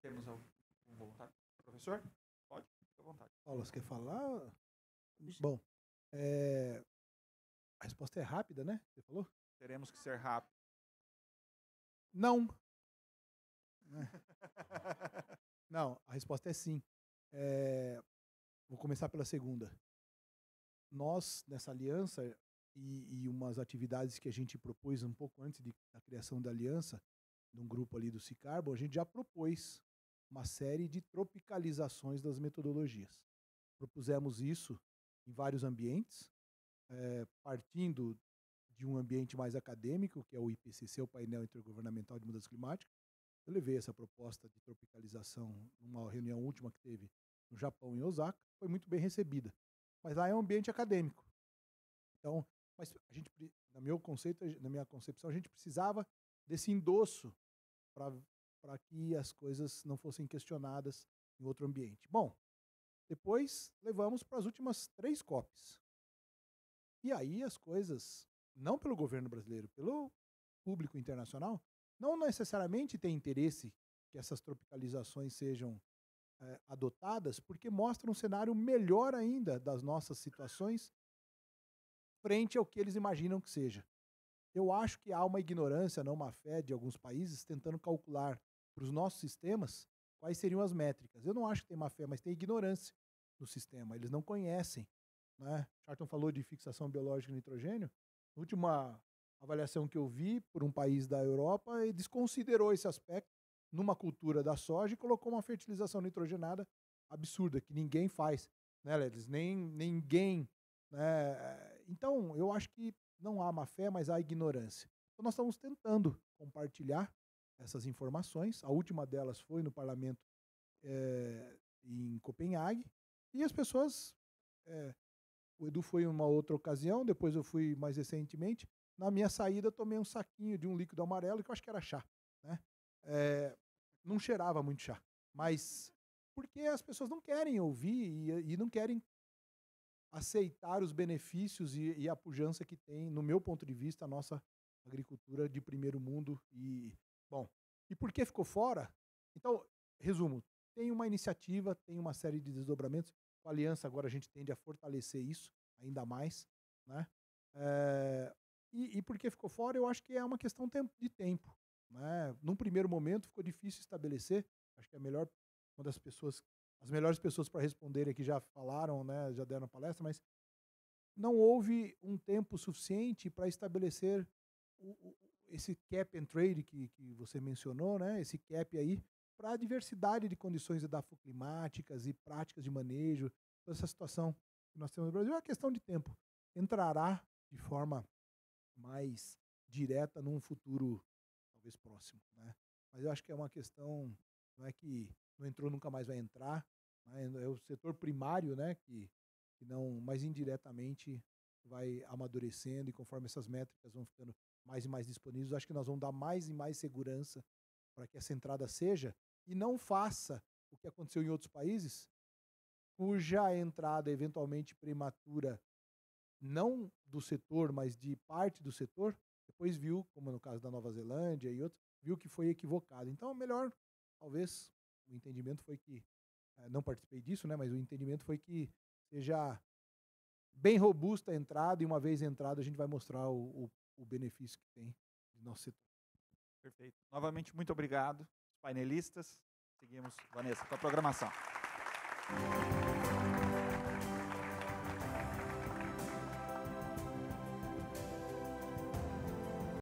Temos algum voluntário? Professor? Pode, fica à vontade. Paulo, você quer falar? Bom, a resposta é rápida, né? Você falou? Teremos que ser rápido. Não. Não, a resposta é sim. Vou começar pela segunda. Nós, nessa aliança, e umas atividades que a gente propôs um pouco antes da criação da aliança, num grupo ali do Cicarbo, a gente já propôs uma série de tropicalizações das metodologias. Propusemos isso em vários ambientes, partindo de um ambiente mais acadêmico, que é o IPCC, o Painel Intergovernamental de Mudança Climática. Eu levei essa proposta de tropicalização numa reunião última que teve no Japão, em Osaka, foi muito bem recebida. Mas lá é um ambiente acadêmico. Então, mas a gente, na minha concepção, a gente precisava desse endosso para que as coisas não fossem questionadas em outro ambiente. Bom, depois levamos para as últimas 3 COPs. E aí as coisas, não pelo governo brasileiro, pelo público internacional, não necessariamente tem interesse que essas tropicalizações sejam adotadas, porque mostram um cenário melhor ainda das nossas situações frente ao que eles imaginam que seja. Eu acho que há uma ignorância, não uma fé de alguns países tentando calcular para os nossos sistemas quais seriam as métricas. Eu não acho que tem má fé, mas tem ignorância no sistema. Eles não conhecem, né? Charton falou de fixação biológica de nitrogênio. Na última avaliação que eu vi por um país da Europa, ele desconsiderou esse aspecto numa cultura da soja e colocou uma fertilização nitrogenada absurda, que ninguém faz, né, Lelis? Ninguém, né? Então, eu acho que não há má fé, mas há ignorância. Então, nós estamos tentando compartilhar essas informações. A última delas foi no parlamento em Copenhague. E as pessoas... o Edu foi em uma outra ocasião, depois eu fui mais recentemente. Na minha saída, tomei um saquinho de um líquido amarelo, que eu acho que era chá, né? Não cheirava muito chá. Mas porque as pessoas não querem ouvir e não querem aceitar os benefícios e a pujança que tem, no meu ponto de vista, a nossa agricultura de primeiro mundo. Bom, e por que ficou fora? Então, resumo, tem uma iniciativa, tem uma série de desdobramentos. Com a aliança agora a gente tende a fortalecer isso ainda mais, né? E por que ficou fora? Eu acho que é uma questão de tempo, né? Num primeiro momento ficou difícil estabelecer, acho que as melhores pessoas para responderem aqui já falaram, né, já deram palestra, mas não houve um tempo suficiente para estabelecer esse cap and trade que você mencionou, né, esse cap aí, para a diversidade de condições edafoclimáticas e práticas de manejo, toda essa situação que nós temos no Brasil. É uma questão de tempo. Entrará de forma mais direta num futuro talvez próximo, né? Mas eu acho que é uma questão, não é que não entrou, nunca mais vai entrar, né? É o setor primário, né, que não, mais indiretamente vai amadurecendo, e conforme essas métricas vão ficando mais e mais disponíveis, acho que nós vamos dar mais e mais segurança para que essa entrada seja, e não faça o que aconteceu em outros países, cuja entrada eventualmente prematura, não do setor, mas de parte do setor, depois viu, como no caso da Nova Zelândia e outros, viu que foi equivocado. Então, melhor, talvez, o entendimento foi que, não participei disso, né, mas o entendimento foi que seja bem robusta a entrada, e uma vez entrada a gente vai mostrar o benefício que tem no nosso setor. Perfeito. Novamente, muito obrigado, painelistas. Seguimos, Vanessa, com a programação.